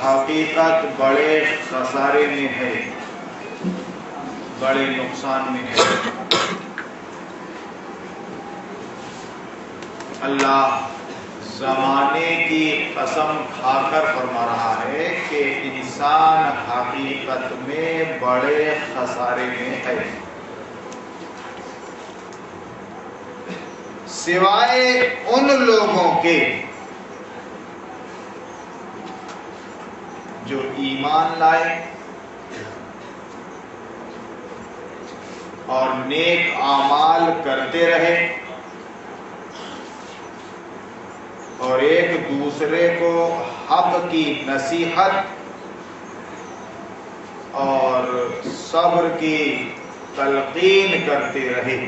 حقیقت بڑے خسارے میں ہے، بڑے نقصان میں ہے۔ اللہ زمانے کی قسم کھا کر فرما رہا ہے کہ انسان حقیقت میں بڑے خسارے میں ہے، سوائے ان لوگوں کے جو ایمان لائے اور نیک اعمال کرتے رہے اور ایک دوسرے کو حق کی نصیحت اور صبر کی تلقین کرتے رہے۔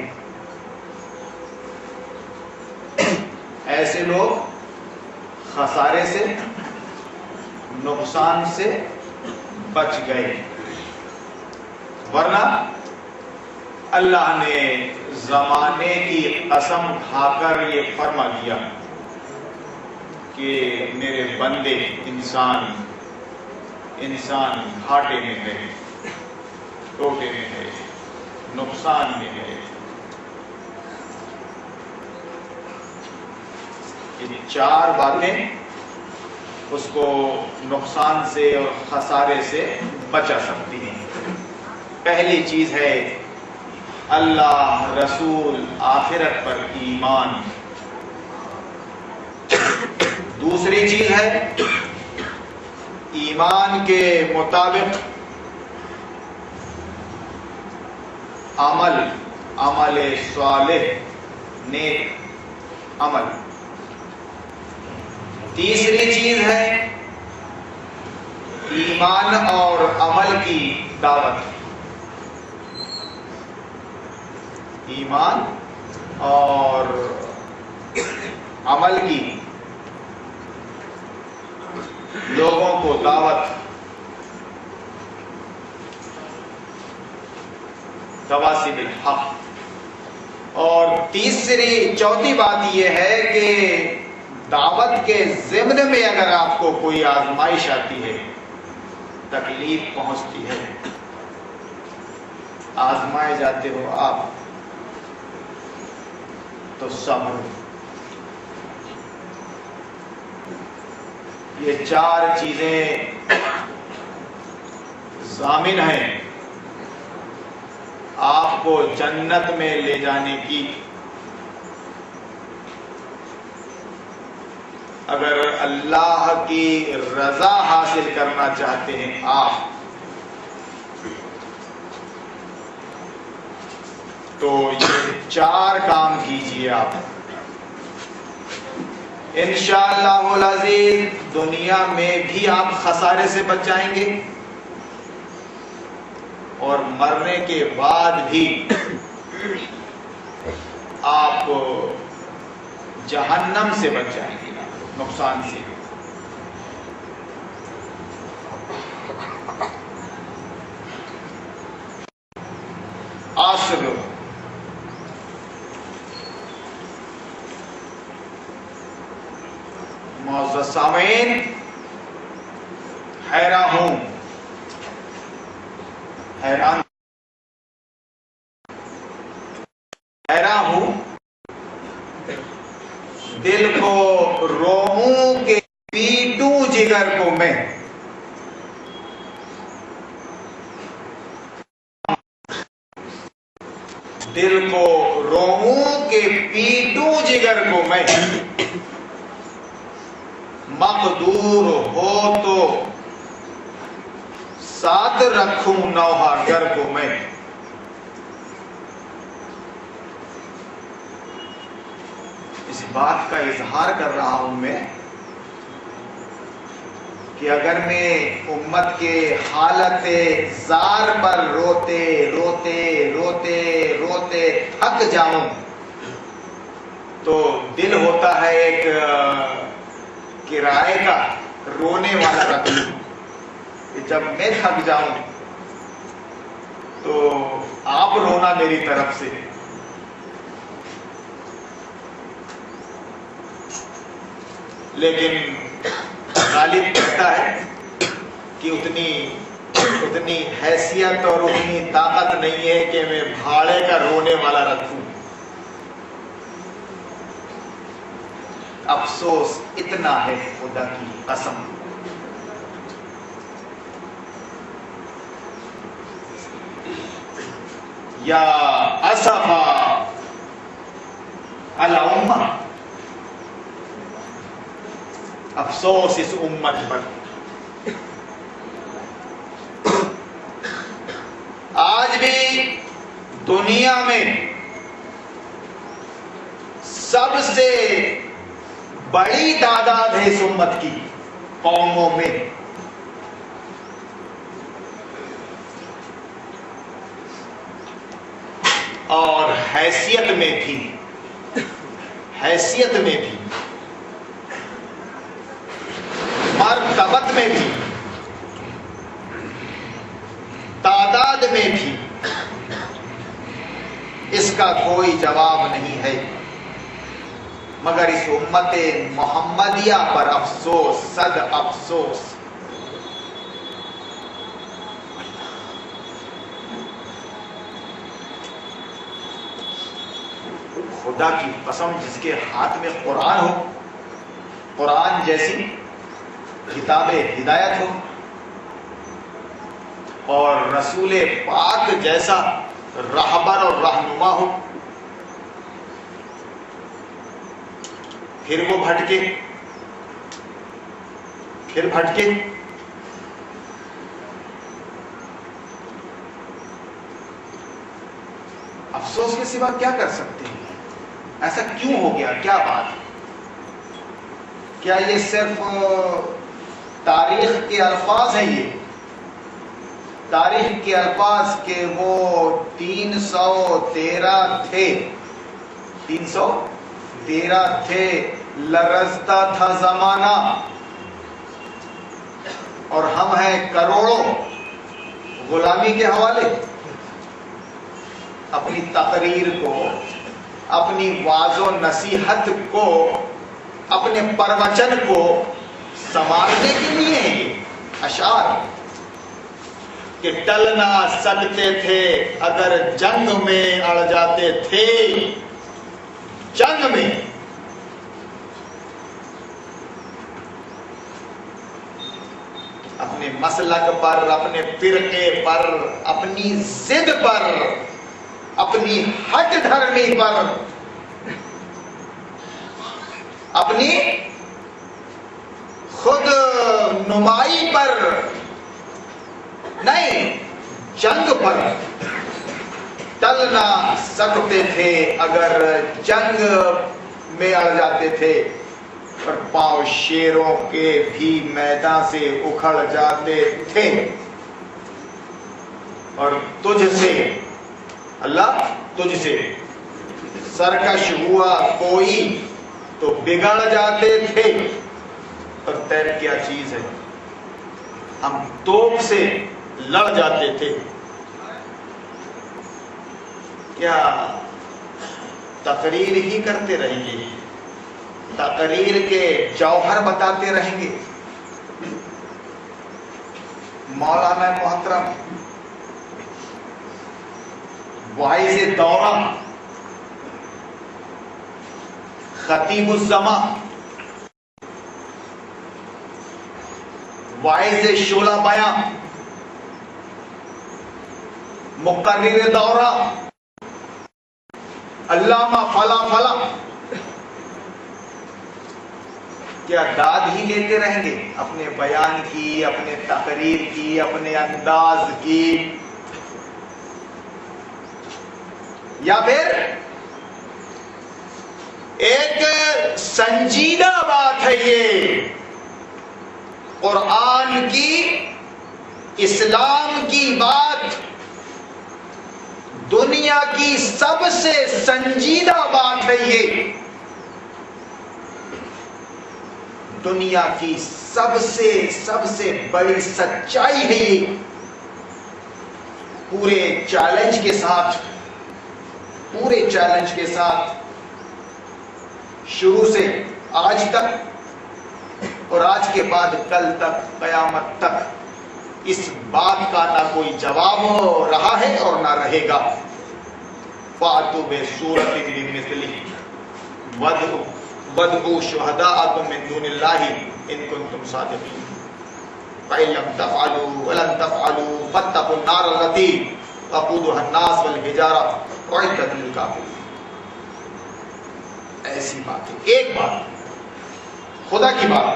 ایسے لوگ خسارے سے، نقصان سے بچ گئے، ورنہ اللہ نے زمانے کی قسم کھا کر یہ فرما دیا کہ میرے بندے انسان گھاٹے میں ہے، ٹوٹے میں ہے، نقصان میں ہے۔ یہ چار باتیں اس کو نقصان سے اور خسارے سے بچا سکتی ہیں۔ پہلی چیز ہے اللہ، رسول، آخرت پر ایمان۔ دوسری چیز ہے ایمان کے مطابق عمل صالح، نیک عمل۔ تیسری چیز ہے ایمان اور عمل کی دعوت۔ ایمان اور عمل کی لوگوں کو دعوت، تواصی بالحق۔ اور چوتھی بات یہ ہے کہ دعوت کے ضمن میں اگر آپ کو کوئی آزمائش آتی ہے، تکلیف پہنچتی ہے، آزمائے جاتے ہو آپ، تو صبر۔ یہ چار چیزیں ضامن ہیں آپ کو جنت میں لے جانے کی۔ اگر اللہ کی رضا حاصل کرنا چاہتے ہیں آپ، تو یہ چار کام کیجئے آپ، انشاءاللہ العزیز دنیا میں بھی آپ خسارے سے بچ جائیں گے اور مرنے کے بعد بھی آپ جہنم سے بچ جائیں گے، نقصان سے۔ عصر، معزز سامعین، حیران ہوں دل کو روؤں کہ پیٹوں جگر کو میں، دل کو روؤں کہ پیٹوں جگر کو میں، مقدور ہو تو ساتھ رکھوں نوحہ گر کو میں۔ اس بات کا اظہار کر رہا ہوں میں کہ اگر میں امت کے حالت زار پر روتے روتے روتے روتے تھک جاؤں تو دل ہوتا ہے ایک کرائے کا رونے والا رکھ لوں، کہ جب میں تھک جاؤں تو آپ رونا میری طرف سے۔ لیکن غالب کہتا ہے کہ اتنی حیثیت اور اتنی طاقت نہیں ہے کہ میں بھاڑے کا رونے والا رکھوں. افسوس اتنا ہے خدا کی قسم. یا اسفا الامہ، افسوس اس امت پر. آج بھی دنیا میں سب سے بڑی تعداد ہے اس امت کی قوموں میں. اور حیثیت میں بھی مرتبت میں بھی تعداد میں بھی اس کا کوئی جواب نہیں ہے، مگر اس امت محمدیہ پر افسوس، صد افسوس. خدا کی قسم، جس کے ہاتھ میں قرآن ہو، قرآن جیسی کتاب ہدایت ہو، اور رسول پاک جیسا رہبر اور رہنما ہو، پھر وہ بھٹکے. افسوس کے سوا کیا کر سکتے ہیں؟ ایسا کیوں ہو گیا؟ کیا بات؟ کیا یہ صرف تاریخ کے الفاظ ہیں؟ یہ تاریخ کے الفاظ کہ وہ 313 تھے، 313 تھے، لرزتا تھا زمانہ، اور ہم ہیں کروڑوں غلامی کے حوالے. اپنی تقریر کو، اپنی واعظ و نصیحت کو، اپنے پروچن کو سنبھالنے کے لیے یہ اشعار کہ ٹل نہ سکتے تھے اگر جنگ میں اڑ جاتے تھے. جنگ میں اپنے مسلک پر، اپنے فرقے پر، اپنی ضد پر، اپنی ہٹ دھرمی پر، اپنی خود نمائی پر نہیں، جنگ پر ٹل نہ سکتے تھے اگر جنگ میں اڑ جاتے تھے، اور پاؤں شیروں کے بھی میدان سے اکھڑ جاتے تھے. اور تجھ سے اللہ، تجھ سے سرکش ہوا کوئی تو بگڑ جاتے تھے. اور تیر کیا چیز ہے، ہم توپ سے لڑ جاتے تھے. کیا تقریر ہی کرتے رہیں گے؟ تقریر کے جوہر بتاتے رہیں گے؟ مولانا محترم واعظ دورہ، خطیب الزمان، واعظ شعلہ بیان، مقرر دورہ، علامہ فلاں فلاں، کیا داد ہی لیتے رہیں گے اپنے بیان کی، اپنے تقریر کی، اپنے انداز کی؟ یا پھر ایک سنجیدہ بات ہے یہ، قرآن کی، اسلام کی بات، دنیا کی سب سے سنجیدہ بات ہے یہ، دنیا کی سب سے بڑی سچائی ہے یہ. پورے چیلنج کے ساتھ شروع سے آج تک اور آج کے بعد کل تک، قیامت تک اس بات کا نہ کوئی جواب رہا ہے اور نہ رہے گا. فَأْتُوا بِسُورَةٍ مِّن مِّثْلِهِ وَادْعُوا شُهَدَاءَكُم مِّن دُونِ اللَّهِ إِن كُنتُمْ صَادِقِينَ فَإِن لَّمْ تَفْعَلُوا وَلَن تَفْعَلُوا فَاتَّقُوا النَّارَ الَّتِي وَقُودُهَا النَّاسُ وَالْحِجَارَةُ أُعِدَّتْ لِلْكَافِرِينَ. ایسی بات ہے. ایک بات خدا کی بات،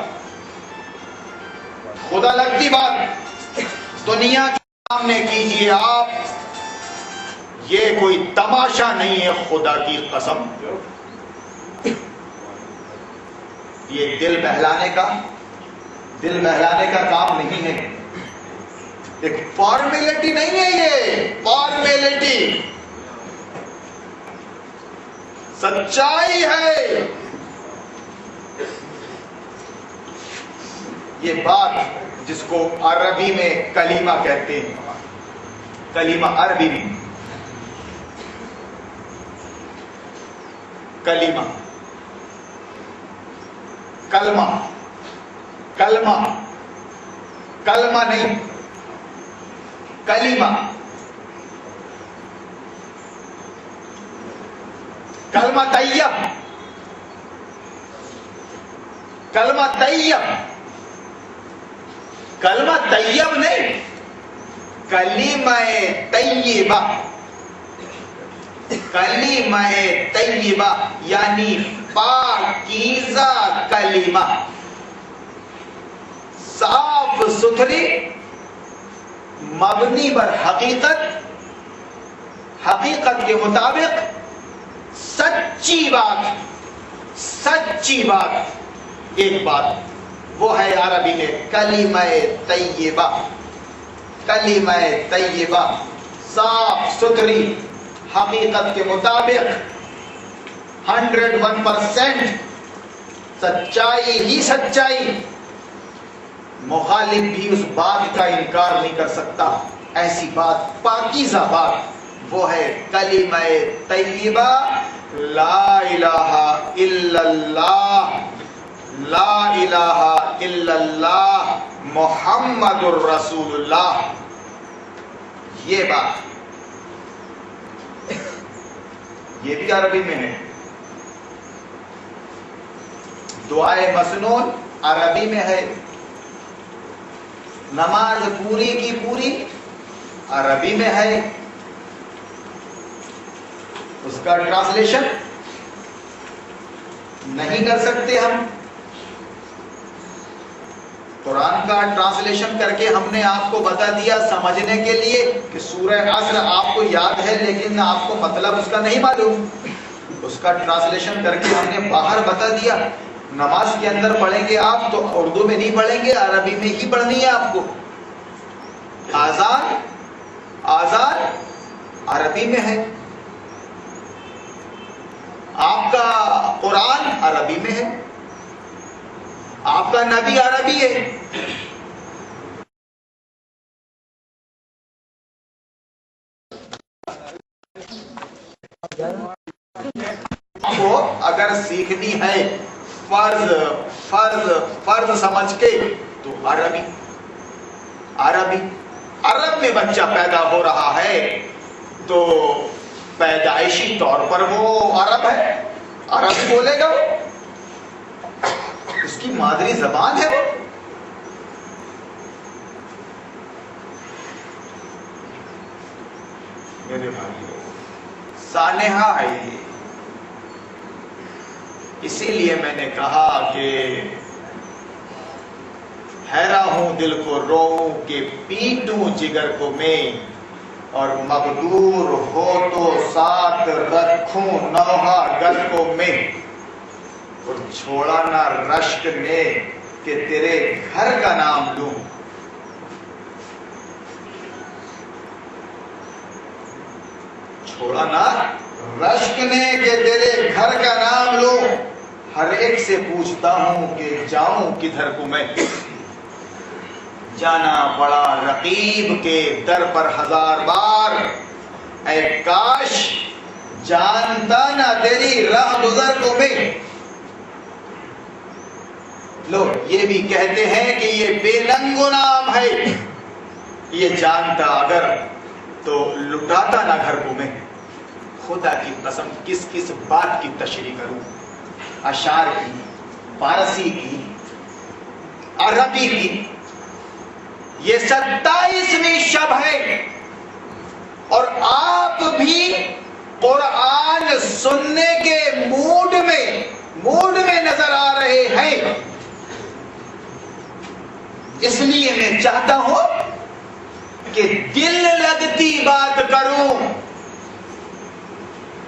خدا لگتی بات دنیا کے سامنے کیجئے آپ. یہ کوئی تماشا نہیں ہے، خدا کی قسم. یہ دل بہلانے کا کام نہیں ہے. ایک فارمیلٹی نہیں ہے، یہ فارمیلٹی سچائی ہے. یہ بات جس کو عربی میں کلمہ کہتے ہیں، کلمہ عربی میں کلمہ، کلمہ نہیں، کلمہ. کلمہ طیب، کلمہ طیب، کلمہ طیب نہیں، کلمہ طیبہ. کلمہ طیبہ یعنی پاکیزہ کلمہ، صاف ستھری، مبنی بر حقیقت، حقیقت کے مطابق سچی بات. ایک بات وہ ہے عربی میں کلمہ طیبہ. کلمہ طیبہ صاف ستھری، حقیقت کے مطابق 101% سچائی ہی سچائی. مخالف بھی اس بات کا انکار نہیں کر سکتا. ایسی بات، پاکیزہ بات وہ ہے کلمہ طیبہ. لا الہ الا اللہ، لا الہ الا اللہ محمد الرسول اللہ. یہ بات یہ بھی عربی میں ہے. دعائے مسنون عربی میں ہے. نماز پوری کی پوری عربی میں ہے. اس کا ٹرانسلیشن نہیں کر سکتے ہم. قرآن کا ٹرانسلیشن کر کے ہم نے آپ کو بتا دیا سمجھنے کے لیے کہ سورہ عصر آپ کو یاد ہے لیکن آپ کو مطلب اس کا نہیں معلوم. اس کا ٹرانسلیشن کر کے ہم نے باہر بتا دیا. نماز کے اندر پڑھیں گے آپ تو اردو میں نہیں پڑھیں گے، عربی میں ہی پڑھنی ہے آپ کو. آزان عربی میں ہے. آپ کا قرآن عربی میں ہے. آپ کا نبی عربی ہے. اگر سیکھنی ہے فرض سمجھ کے تو عربی. عرب میں بچہ پیدا ہو رہا ہے تو پیدائشی طور پر وہ عرب ہے، عرب بولے گا، اس کی مادری زبان ہے وہ. میرے بھائیو سانحہ ہے یہ. اسی لیے میں نے کہا کہ حیرا ہوں دل کو روؤں کہ پیٹوں جگر کو میں، اور مقدور ہو تو ساتھ رکھوں نوحہ گل کو میں، اور چھوڑا نہ رشک نے کہ تیرے گھر کا نام لوں. چھوڑا نہ رشک نے کہ تیرے گھر کا نام لوں. ہر ایک سے پوچھتا ہوں کہ جاؤں کدھر کو میں، جانا پڑا رقیب کے در پر 1000 بار. اے کاش جانتا نہ تیری راہ گزر کو میں. لوگ یہ بھی کہتے ہیں کہ یہ بے ننگ و نام ہے، یہ جانتا اگر تو لٹاتا نہ گھر کو میں. خدا کی قسم کس کس بات کی تشریح کروں؟ اشعار کی، فارسی کی، عربی کی. یہ 27ویں شب ہے اور آپ بھی قرآن سننے کے موڈ میں نظر آ رہے ہیں. اس لیے میں چاہتا ہوں کہ دل لگتی بات کروں.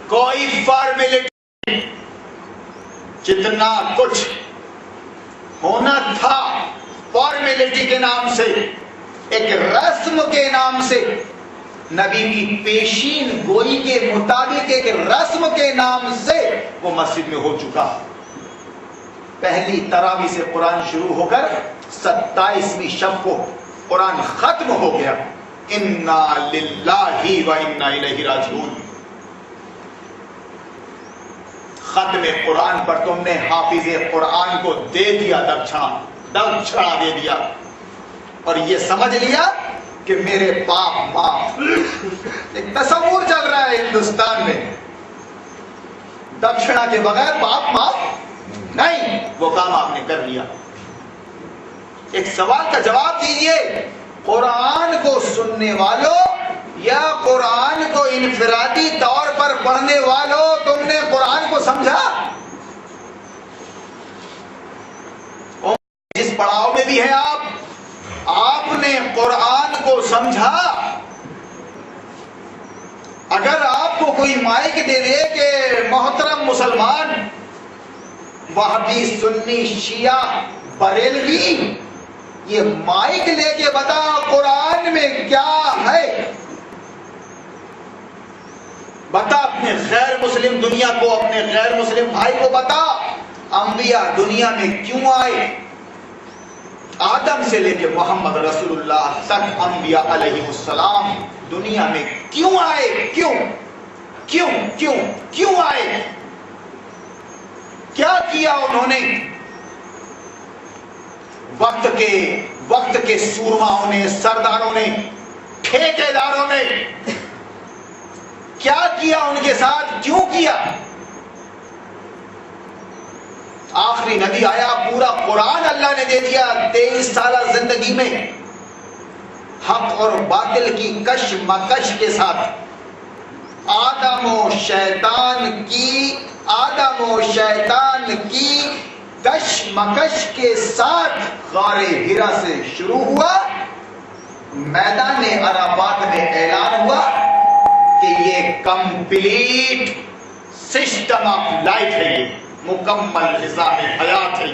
کوئی فارمیلٹی، جتنا کچھ ہونا تھا فارمیلٹی کے نام سے، ایک رسم کے نام سے، نبی کی پیشین گوئی کے مطابق ایک رسم کے نام سے وہ مسجد میں ہو چکا. پہلی تراویح سے قرآن شروع ہو کر 27ویں شب کو قرآن ختم ہو گیا. انا للہ و انا الیہ راجعون. ختم قرآن پر تم نے حافظ قرآن کو دے دیا دبچھڑا دے دیا اور یہ سمجھ لیا کہ میرے پاپ معاف. ایک تصور چل رہا ہے ہندوستان میں، دبچھڑا کے بغیر پاپ معاف نہیں. وہ کام آپ نے کر لیا. ایک سوال کا جواب دیجئے، قرآن کو سننے والوں یا قرآن کو انفرادی طور پر پڑھنے والوں، تم نے قرآن کو سمجھا؟ جس پڑاؤ میں بھی ہے آپ نے قرآن کو سمجھا؟ اگر آپ کو کوئی مائک دے دے کہ محترم مسلمان، وہابی، سنی، شیعہ، بریلوی، یہ مائک لے کے بتا قرآن میں کیا ہے، بتا اپنے غیر مسلم دنیا کو، اپنے غیر مسلم بھائی کو بتا انبیاء دنیا میں کیوں آئے. آدم سے لے کے محمد رسول اللہ تک انبیاء علیہ السلام دنیا میں کیوں آئے؟ کیوں آئے؟ کیا کیا انہوں نے؟ وقت کے سورماؤں نے، سرداروں نے، ٹھیکیداروں نے کیا کیا ان کے ساتھ؟ کیوں کیا؟ آخری نبی آیا، پورا قرآن اللہ نے دے دیا. 23 سالہ زندگی میں حق اور باطل کی کشمکش کے ساتھ، آدم و شیطان کی کشمکش کے ساتھ غار ہرا سے شروع ہوا. میدان عرفات میں اعلان ہوا کہ یہ کمپلیٹ سسٹم آف لائف ہے، یہ مکمل نظام حیات ہے،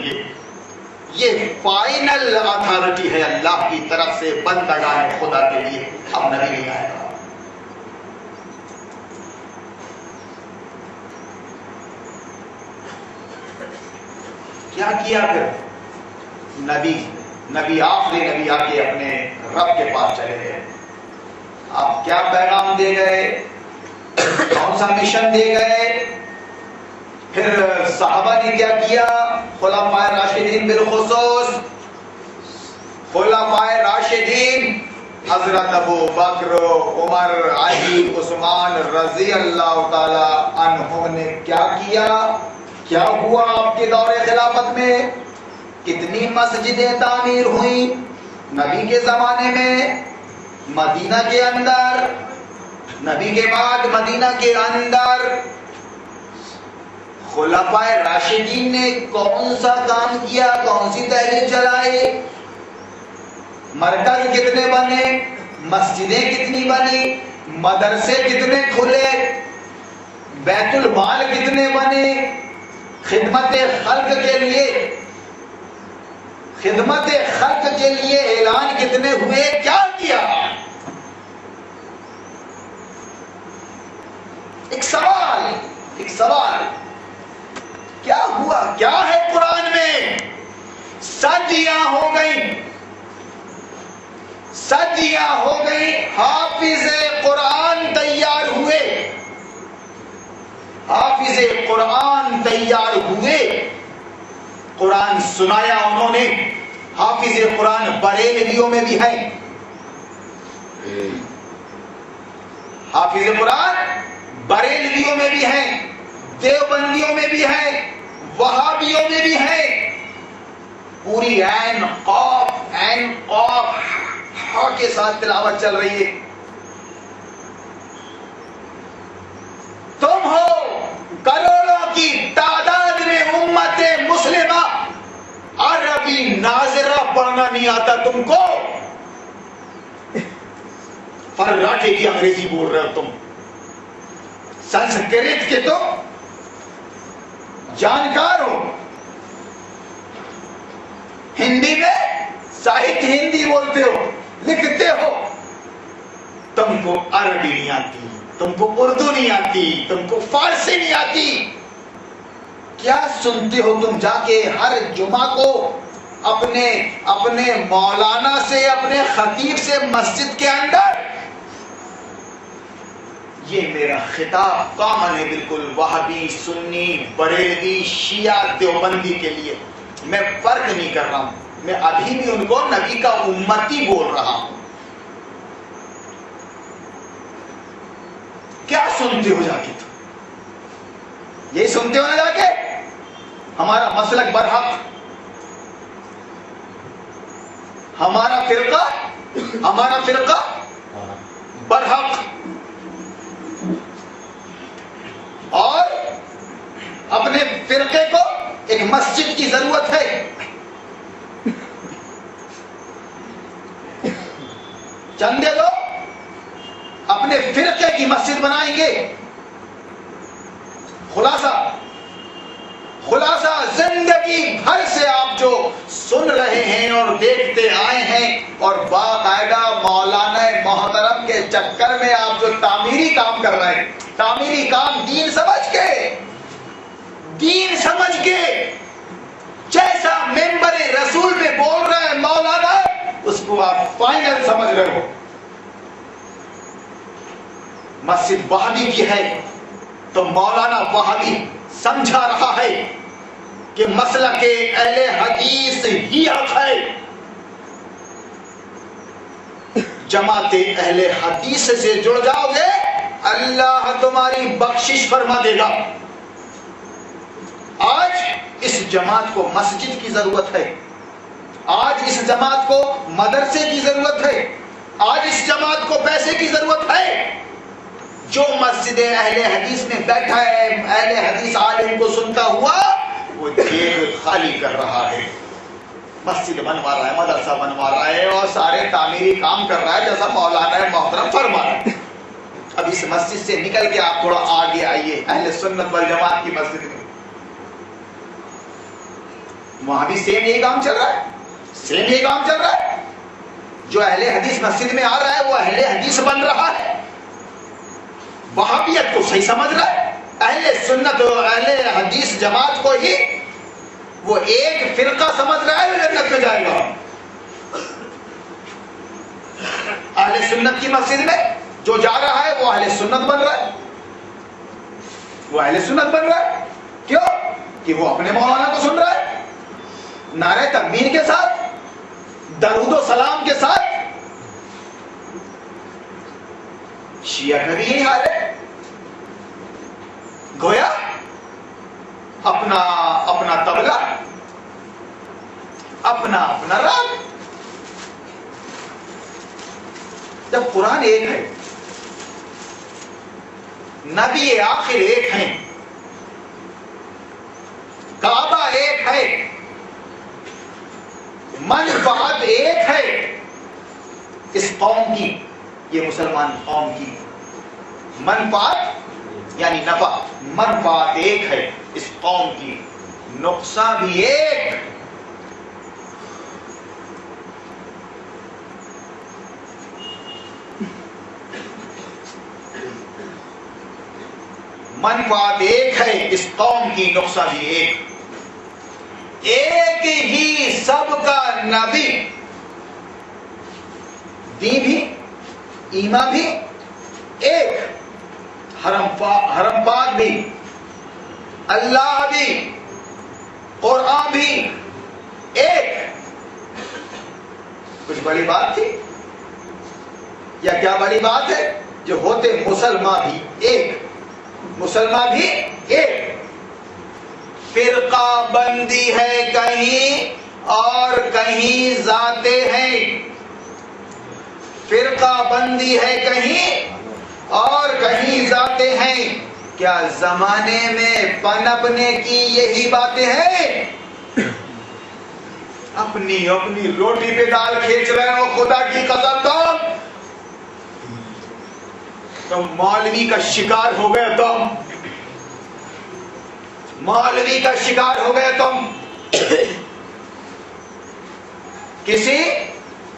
یہ فائنل اتھارٹی ہے اللہ کی طرف سے بندگان خدا کے لیے. اب نبی نہیں آئے گا. کیا کیا پھر؟ نبی آخری نبی آ کے اپنے رب کے پاس چلے گئے. آپ کیا پیغام دے گئے؟ کون سا مشن دے گئے؟ پھر صحابہ نے کیا کیا؟ خلفائے راشدین بالخصوص خلفائے راشدین حضرت ابو بکر، عمر، علی، عثمان رضی اللہ تعالی عنہ نے کیا کیا؟ کیا ہوا آپ کے دور خلافت میں؟ کتنی مسجدیں تعمیر ہوئیں نبی کے زمانے میں؟ مدینہ کے اندر، نبی کے بعد مدینہ کے اندر خلفائے راشدین نے کون سا کام کیا؟ کون سی تحریک چلائی؟ مرکز کتنے بنے؟ مسجدیں کتنی بنی؟ مدرسے کتنے کھلے؟ بیت المال کتنے بنے؟ خدمت خلق کے لیے اعلان کتنے ہوئے؟ کیا کیا؟ ایک سوال کیا ہوا؟ کیا ہے قرآن میں؟ صدیاں ہو گئی، حافظ قرآن تیار ہوئے، قرآن سنایا انہوں نے. حافظ قرآن بریلویوں میں بھی ہیں، حافظ قرآن بریلویوں میں بھی ہیں، دیوبندیوں میں بھی ہیں، وہابیوں میں بھی ہیں. پوری عین قاف ہا کے ساتھ تلاوت چل رہی ہے. تم ہو کروڑوں کی تعداد میں امت مسلمہ، عربی ناظرہ پڑھنا نہیں آتا تم کو، فراٹے کی انگریزی بول رہے ہو تم، سنسکرت کے تو جانکار ہو، ہندی میں ساہتیہ ہندی بولتے ہو، لکھتے ہو. تم کو عربی نہیں آتی، تم کو اردو نہیں آتی، تم کو فارسی نہیں آتی. کیا سنتے ہو تم جا کے ہر جمعہ کو اپنے مولانا سے، اپنے خطیب سے مسجد کے اندر؟ یہ میرا خطاب کامن ہے بالکل وہابی، سنی، بریلوی، شیعہ، دیوبندی کے لیے. میں فرق نہیں کر رہا ہوں، میں ابھی بھی ان کو نبی کا امتی بول رہا ہوں. کیا سنتے ہو جا کے تم؟ یہی سنتے ہو نا جا کے ہمارا مسلک برحق، ہمارا فرقہ برحق، اور اپنے فرقے کو ایک مسجد کی ضرورت ہے. چندے لوگ اپنے فرقے کی مسجد بنائیں گے. خلاصہ زندگی بھر سے آپ جو سن رہے ہیں اور دیکھتے آئے ہیں، اور باقاعدہ مولانا محترم کے چکر میں آپ جو تعمیری کام کر رہے ہیں، تعمیری کام دین سمجھ کے جیسا ممبر رسول میں بول رہے ہیں مولانا، اس کو آپ فائنل سمجھ رہے ہو. مسجد وہابی کی ہے تو مولانا وہابی سمجھا رہا ہے کہ مسلک اہل حدیث ہی حق ہے. جماعت اہل حدیث سے جڑ جاؤ گے، اللہ تمہاری بخشش فرما دے گا. آج اس جماعت کو مسجد کی ضرورت ہے، آج اس جماعت کو مدرسے کی ضرورت ہے، آج اس جماعت کو پیسے کی ضرورت ہے. جو مسجد اہل حدیث میں بیٹھا ہے، اہل حدیث عالم کو سنتا ہوا، وہ جیب خالی کر رہا ہے، مسجد بنوا رہا ہے، مدرسہ بنوا رہا ہے، اور سارے تعمیری کام کر رہا ہے جیسا مولانا محترم فرما رہا ہے. اب اس مسجد سے نکل کے آپ تھوڑا آگے آئیے اہل سنت والجماعت کی مسجد میں، وہاں بھی سیم یہی کام چل رہا ہے. جو اہل حدیث مسجد میں آ رہا ہے وہ اہل حدیث بن رہا ہے، وہابیت کو صحیح سمجھ رہا ہے، اہل سنت و اہل حدیث جماعت کو ہی وہ ایک فرقہ سمجھ رہا ہے، وہ جنت میں جائے گا. اہل سنت کی مسجد میں جو جا رہا ہے وہ اہل سنت بن رہا ہے. کیوں؟ کہ وہ اپنے مولانا کو سن رہا ہے، نعرہ تکبیر کے ساتھ، درود و سلام کے ساتھ. شیعہ کا بھی یہی حال ہے، گویا اپنا طبلہ، اپنا راگ. جب قرآن ایک ہے، نبی آخر ایک ہیں، کعبہ ایک ہے، منفعت ایک ہے اس قوم کی، یہ مسلمان قوم کی منفعت یعنی نفع، منفعت ایک ہے اس قوم کی، نقصان بھی ایک. منفعت ایک ہے اس قوم کی، نقصان بھی ایک. ایک ہی سب کا نبی، دین بھی، ایمان بھی ایک، حرم پاک بھی، اللہ بھی، قرآن بھی ایک. کچھ بڑی بات تھی؟ یا کیا بڑی بات ہے جو ہوتے مسلمان بھی ایک، مسلمان بھی ایک، فرقہ بندی ہے کہیں اور کہیں ذاتے ہیں، فرقہ بندی ہے کہیں اور کہیں ذاتے ہیں، کیا زمانے میں پنپنے کی یہی باتیں ہیں؟ اپنی روٹی پہ دال کھینچ رہے ہو، خدا کی قسم تم مولوی کا شکار ہو گئے، تم مولوی کا شکار ہو گئے، تم کسی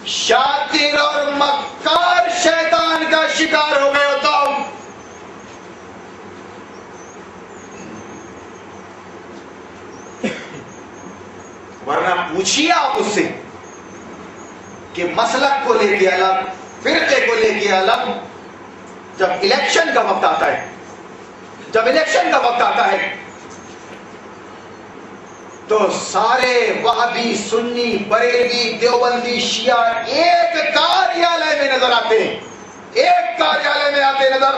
شاطر اور مکار شیطان کا شکار ہو گئے ہو تم۔ ورنہ پوچھیے آپ اس سے کہ مسلک کو لے کے الگ، فرقے کو لے کے الگ، جب الیکشن کا وقت آتا ہے، جب الیکشن کا وقت آتا ہے تو سارے وہابی، سنی، بریلوی، دیوبندی، شیعہ ایک کاریالے میں نظر آتے ہیں، ایک کاریالے میں آتے نظر،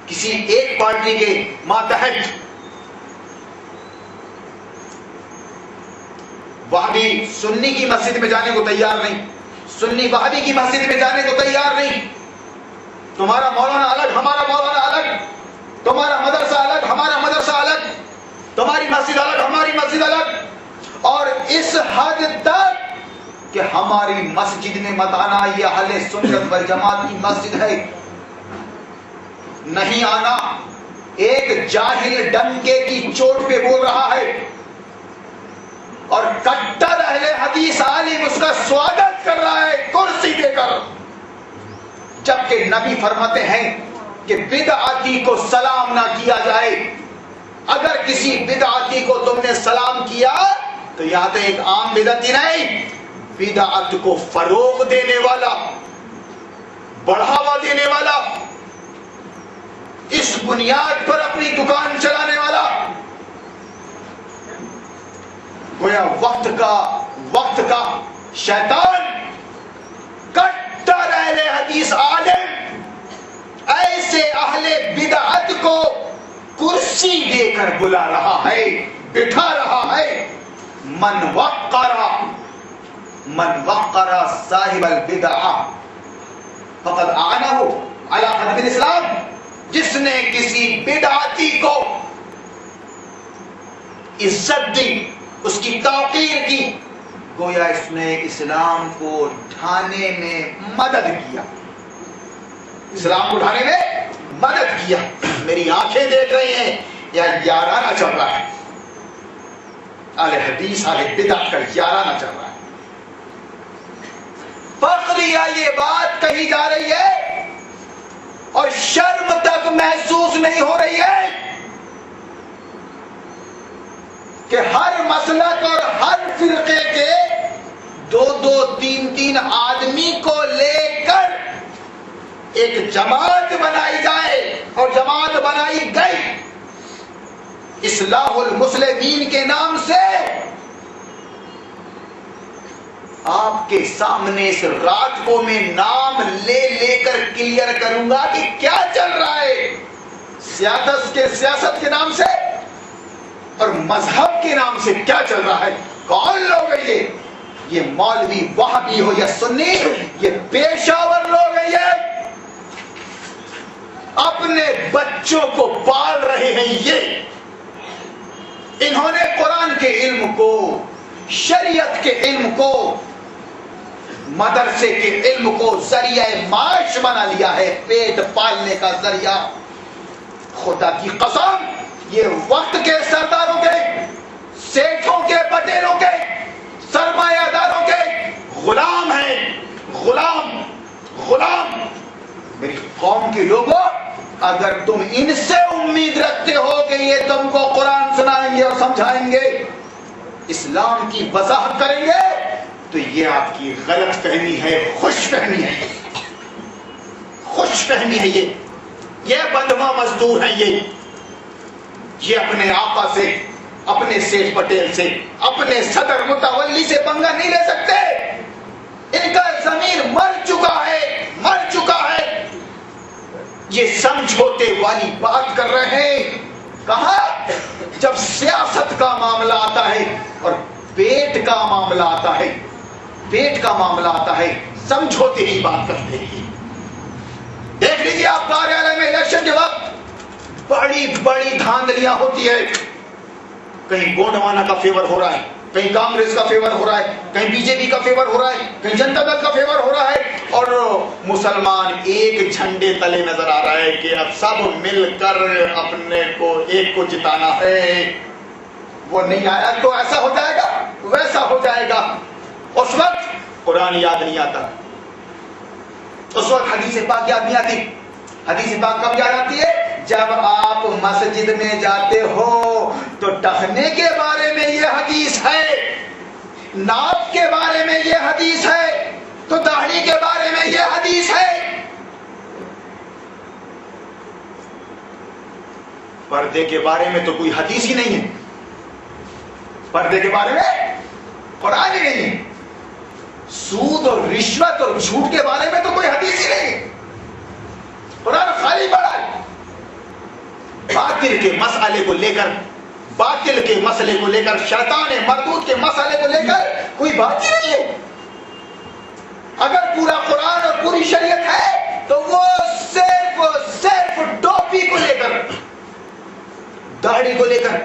کسی ایک پارٹی کے ماتحت وہابی سنی کی مسجد میں جانے کو تیار نہیں، سنی وہابی کی مسجد میں جانے کو تیار نہیں، تمہارا مولانا الگ، ہمارا مولانا الگ، تمہارا مدرسہ الگ، ہمارا مدرسہ الگ، تمہاری مسجد الگ، ہماری مسجد الگ، اور اس حد تک کہ ہماری مسجد میں مت آنا، یہ اہل سنت والجماعت کی مسجد ہے، نہیں آنا۔ ایک جاہل ڈنکے کی چوٹ پہ بول رہا ہے اور کٹر اہل حدیث عالم اس کا سواگت کر رہا ہے کرسی دے کر، جبکہ نبی فرماتے ہیں کہ بدعتی کو سلام نہ کیا جائے، اگر کسی بدعتی کو تم نے سلام کیا تو یہاں تو ایک عام بدعتی نہیں، بدعت کو فروغ دینے والا، بڑھاوا دینے والا، اس بنیاد پر اپنی دکان چلانے والا، گویا وقت کا شیطان کٹر اہل حدیث عالم ایسے اہل بدعت کو کرسی دے کر بلا رہا ہے، بٹھا رہا ہے۔ من وقر صاحب البدعہ فقد اعنہ علی حرب الاسلام، جس نے کسی بدعتی کو عزت دی، اس کی توقیر کی، گویا اس نے اسلام کو ڈھانے میں مدد کیا، اسلام کو ڈھانے میں مدد کیا۔ میری آنکھیں دیکھ رہی ہیں یا یارانہ چل رہا ہے، اہل حدیث اہل بدعت کا یارانہ چل رہا ہے۔ فخریہ یہ بات کہی جا رہی ہے اور شرم تک محسوس نہیں ہو رہی ہے کہ ہر مسلک اور ہر فرقے کے دو دو تین تین آدمی کو لے کر ایک جماعت بنائی جائے، اور جماعت بنائی گئی اصلاح المسلمین کے نام سے۔ آپ کے سامنے اس رات کو میں نام لے لے کر کلیئر کروں گا کہ کیا چل رہا ہے سیاست کے نام سے اور مذہب کے نام سے کیا چل رہا ہے۔ کون لوگ ہیں یہ مولوی وہابی ہو یا سنی، یہ پیشاور لوگ ہیں، یہ اپنے بچوں کو پال رہے ہیں، یہ انہوں نے قرآن کے علم کو، شریعت کے علم کو، مدرسے کے علم کو ذریعہ معاش بنا لیا ہے، پیٹ پالنے کا ذریعہ۔ خدا کی قسم یہ وقت کے سرداروں کے، سیٹھوں کے، پٹیلوں کے، سرمایہ داروں کے غلام ہیں، غلام۔ میری قوم کے لوگوں، اگر تم ان سے امید رکھتے ہو کہ یہ تم کو قرآن سنائیں گے اور سمجھائیں گے، اسلام کی وضاحت کریں گے، تو یہ آپ کی غلط فہمی ہے، خوش فہمی ہے، خوش فہمی ہے۔ یہ بدھما مزدور ہیں، یہ اپنے آقا سے، اپنے سیٹھ پٹیل سے، اپنے صدر متولی سے پنگا نہیں لے سکتے۔ ان کا ضمیر مر چکا ہے، مر چکا ہے. یہ سمجھوتے والی بات کر رہے ہیں. کہاں؟ جب سیاست کا معاملہ آتا ہے اور پیٹ کا معاملہ آتا ہے، پیٹ کا معاملہ آتا ہے، سمجھوتے ہی بات کرتے ہیں. دیکھ لیجیے آپ کاریالے میں الیکشن کے وقت بڑی بڑی دھاندلیاں ہوتی ہے. کہیں گونڈوانا کا فیور ہو رہا ہے، کہیں کانگریس کا فیور ہو رہا ہے، کہیں بی جے پی کا فیور ہو رہا ہے، کہیں جنتا دل کا فیور ہو رہا ہے، اور مسلمان ایک جھنڈے تلے نظر آ رہا ہے کہ اب سب مل کر اپنے کو ایک کو جتانا ہے. وہ نہیں آیا تو ایسا ہو جائے گا، ویسا ہو جائے گا. اس وقت قرآن یاد نہیں آتا، اس وقت حدیث پاک یاد نہیں آتی. حدیث پاک کب یاد آتی ہے؟ جب آپ مسجد میں جاتے ہو تو ٹخنے کے بارے میں یہ حدیث ہے، ناپ کے بارے میں یہ حدیث ہے، تو داڑھی کے بارے میں یہ حدیث ہے. پردے کے بارے میں تو کوئی حدیث ہی نہیں ہے، پردے کے بارے میں قرآن ہی نہیں ہے. سود اور رشوت اور جھوٹ کے بارے میں تو کوئی حدیث ہی نہیں ہے، قرآن خالی پڑا ہے. باطل کے مسئلے کو لے کر، باطل کے مسئلے کو لے کر، شیطان مردود کے مسئلے کو لے کر کوئی بات ہی نہیں ہے. اگر پورا قرآن اور پوری شریعت ہے تو وہ صرف ٹوپی کو لے کر، داڑھی کو لے کر،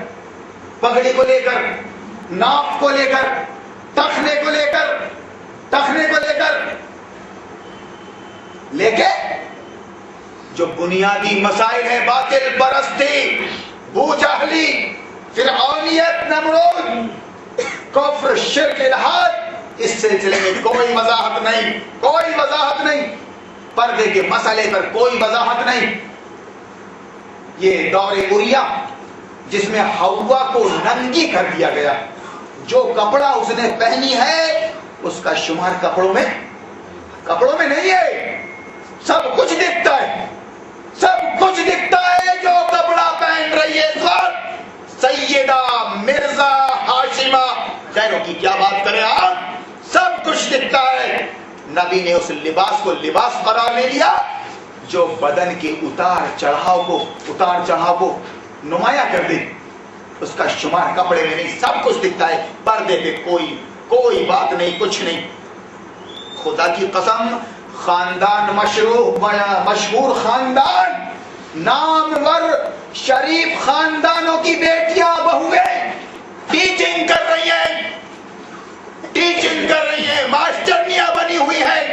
پگڑی کو لے کر، ناپ کو لے کر، ٹخنے کو لے کر، ٹخنے کو لے کر، لے کے جو بنیادی مسائل ہیں، باطل پرستی، بو جہلی، فرعونیت، نمرود، کفر، شرک، الحاد، اس سلسلے میں کوئی وضاحت نہیں، کوئی وضاحت نہیں. پردے کے مسئلے پر کوئی وضاحت نہیں. یہ دور اوریا جس میں حوا کو ننگی کر دیا گیا، جو کپڑا اس نے پہنی ہے اس کا شمار کپڑوں میں نہیں ہے. سب کچھ دکھتا ہے، سب کچھ دکھتا ہے. جو کپڑا پہن رہی ہے سیدہ مرزا ہاشمہ، خیروں کی کیا بات کریں آپ، سب کچھ دکھتا ہے. نبی نے اس لباس کو لباس قرار لے لیا جو بدن کے اتار چڑھاؤ کو نمایاں کر دے. اس کا شمار کپڑے میں نہیں، سب کچھ دکھتا ہے. پردے پہ کوئی بات نہیں، کچھ نہیں. خدا کی قسم، خاندان مشہور خاندان، نامور شریف خاندانوں کی بیٹیاں بہویں ٹیچنگ کر رہی ہیں، ماسٹرنیاں بنی ہوئی ہیں.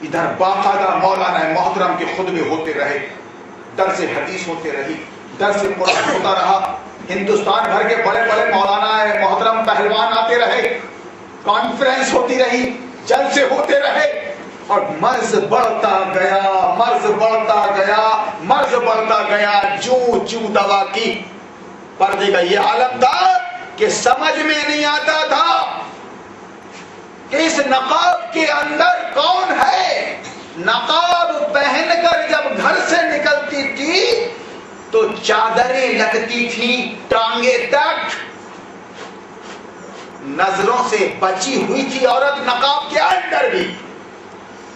ادھر باقاعدہ مولانا محترم کے خطبے ہوتے رہے، درس حدیث ہوتے رہی، درس قرآن ہوتا رہا. ہندوستان بھر کے بڑے بڑے مولانا محترم پہلوان آتے رہے، کانفرنس ہوتی رہی، جلسے ہوتے رہے، اور مرض بڑھتا گیا. جو دوا کی. پردے کا یہ عالم تھا کہ سمجھ میں نہیں آتا تھا کہ اس نقاب کے اندر کون ہے. نقاب پہن کر جب گھر سے نکلتی تھی تو چادریں لگتی تھی ٹانگیں تک، نظروں سے بچی ہوئی تھی عورت نقاب کے اندر بھی.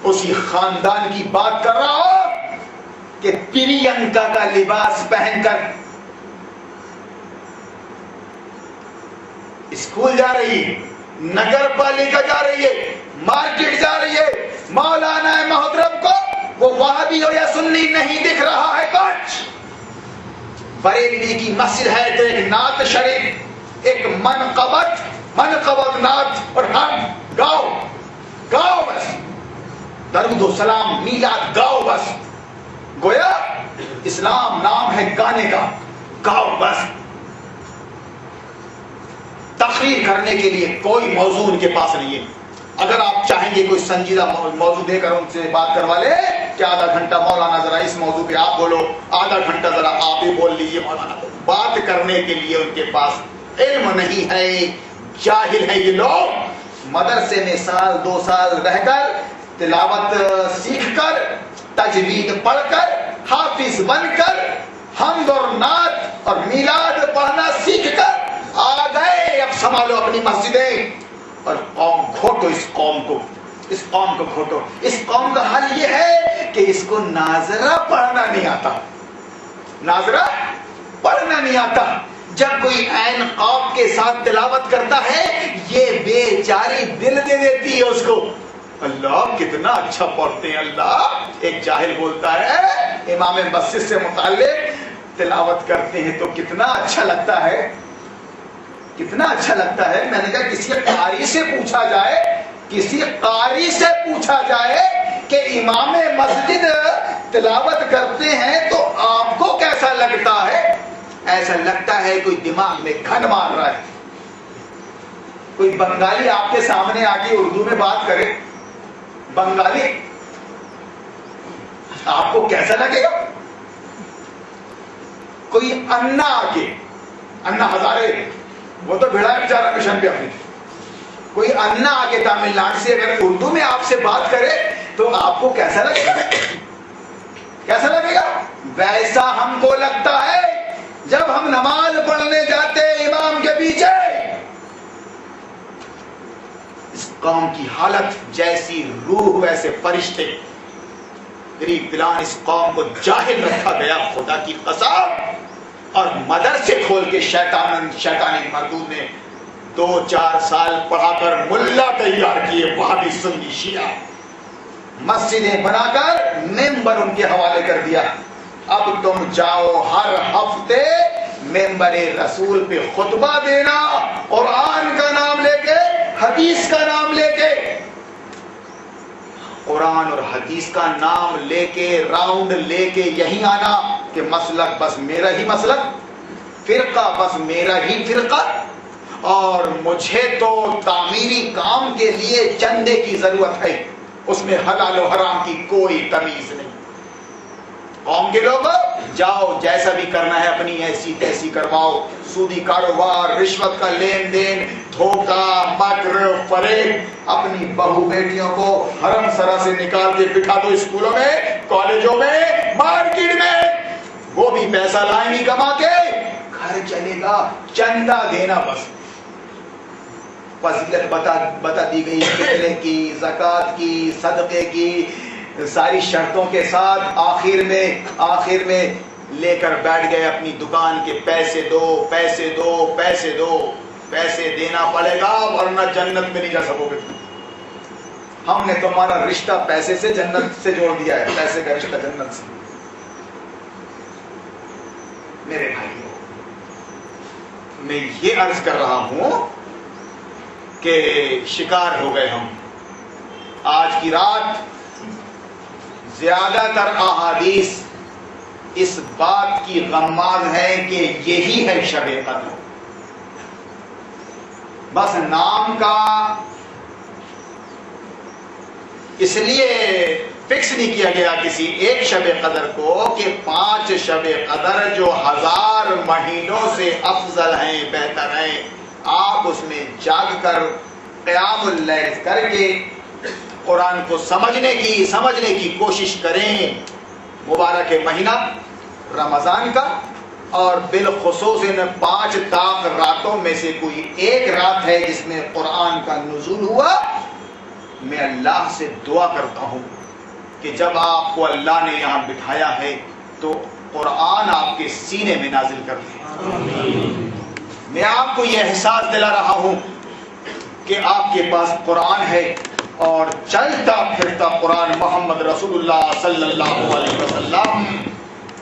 اسی خاندان کی بات کر رہا ہوں کہ پرینکا کا لباس پہن کر اسکول جا رہی ہے، نگر پالیکا جا رہی ہے، مارکیٹ جا رہی ہے. مولانا محترم کو وہ وہابی ہو یا سنی نہیں دکھ رہا ہے کچھ. بریلی کی مسجد ہے تو ایک نعت شریف، ایک منقبت نعت، اور ہم گاؤ بس، درود و سلام، میلاد، گاؤ بس. گویا اسلام نام ہے گانے کا، گاؤ بس. تقریر کرنے کے لیے کوئی موضوع ان کے پاس نہیں ہے. اگر آپ چاہیں گے کوئی سنجیدہ موضوع دے کر ان سے بات کروا لے کہ آدھا گھنٹہ مولانا ذرا اس موضوع پہ آپ بولو، آدھا گھنٹہ ذرا آپ ہی بول لیجیے مولانا. بات کرنے کے لیے ان کے پاس علم نہیں ہے، جاہل ہے یہ لوگ. مدرسے میں 1-2 سال رہ کر، تلاوت سیکھ کر، تجوید پڑھ کر، حافظ بن کر، حمد اور نعت اور میلاد پڑھنا سیکھ کر آ گئے. اب سنبھالو اپنی مسجدیں اور قوم گھوٹو اس قوم کو گھوٹو. اس قوم کا حل یہ ہے کہ اس کو ناظرہ پڑھنا نہیں آتا. ناظرہ پڑھنا نہیں آتا. جب کوئی عین قاف کے ساتھ تلاوت کرتا ہے یہ بیچاری دل دے دیتی ہے اس کو. اللہ کتنا اچھا پڑھتے ہیں اللہ. ایک جاہل بولتا ہے امام مسجد سے متعلق تلاوت کرتے ہیں تو کتنا اچھا لگتا ہے, کتنا اچھا لگتا ہے. میں نے کہا کسی قاری سے پوچھا جائے کہ امام مسجد تلاوت کرتے ہیں تو آپ کو کیسا لگتا ہے. ایسا لگتا ہے کوئی دماغ میں گھن مار رہا ہے. کوئی بنگالی آپ کے سامنے آ کے اردو میں بات کرے, بنگالی, آپ کو کیسا لگے گا. کوئی انا آ کے, انا ہزارے, وہ تو بھیڑا ہے بیچارہ مشن پہ اپنی, کوئی انا آ کے تامل ناڈو سے اگر اردو میں آپ سے بات کرے تو آپ کو کیسا لگے گا, کیسا لگے گا. ویسا ہم کو لگتا ہے جب ہم نماز پڑھنے جاتے امام کے پیچھے. اس قوم کی حالت جیسی روح ویسے فرشتے. غریب فلان اس قوم کو جاہل رکھا گیا خدا کی قسم. اور مدرسے کھول کے شیطانی مردود نے 2-4 سال پڑھا کر ملا تیار کیے وہابی سنی شیعہ. مسجدیں بنا کر ممبر ان کے حوالے کر دیا. اب تم جاؤ ہر ہفتے ممبر رسول پہ خطبہ دینا, قرآن کا نام لے کے, حدیث کا نام لے کے, قرآن اور حدیث کا نام لے کے, راؤنڈ لے کے یہی آنا کہ مسلک بس میرا ہی مسلک, فرقہ بس میرا ہی فرقہ, اور مجھے تو تعمیری کام کے لیے چندے کی ضرورت ہے, اس میں حلال و حرام کی کوئی تمیز نہیں. قوم کے لوگ جاؤ جیسا بھی کرنا ہے اپنی ایسی تیسی کرواؤ. سودی کاروبار, رشوت کا لین دین, دھوکہ, مکر, فریب, اپنی بہو بیٹیوں کو حرم سرا سے نکال کے بٹھا دو اسکولوں میں, کالجوں میں, مارکیٹ میں. وہ بھی پیسہ لائیں گی کما کے, گھر چلے گا, چندہ دینا بس. فضیلت بتا دی گئی فطرے کی, زکوٰۃ کی, صدقے کی, ساری شرطوں کے ساتھ. آخر میں لے کر بیٹھ گئے اپنی دکان کے پیسے دو, پیسے دینا پڑے گا ورنہ جنت میں نہیں جا سکو گے. ہم نے تمہارا رشتہ پیسے سے جنت سے جوڑ دیا ہے, پیسے کا رشتہ جنت سے. میرے بھائیوں, میں یہ عرض کر رہا ہوں کہ شکار ہو گئے ہم. آج کی رات زیادہ تر احادیث اس بات کی غماز ہے کہ یہی ہے شب قدر. بس نام کا اس لیے فکس نہیں کیا گیا کسی ایک شب قدر کو کہ 5 شب قدر جو 1000 مہینوں سے افضل ہیں, بہتر ہیں. آپ اس میں جاگ کر قیام اللیل کر کے قرآن کو سمجھنے کی کوشش کریں. مبارک مہینہ رمضان کا, اور بالخصوص ان 5 طاق راتوں میں سے کوئی ایک رات ہے جس میں قرآن کا نزول ہوا. میں اللہ سے دعا کرتا ہوں کہ جب آپ کو اللہ نے یہاں بٹھایا ہے تو قرآن آپ کے سینے میں نازل کر دے. میں آپ کو یہ احساس دلا رہا ہوں کہ آپ کے پاس قرآن ہے, اور چلتا پھرتا قرآن محمد رسول اللہ صلی اللہ علیہ وسلم,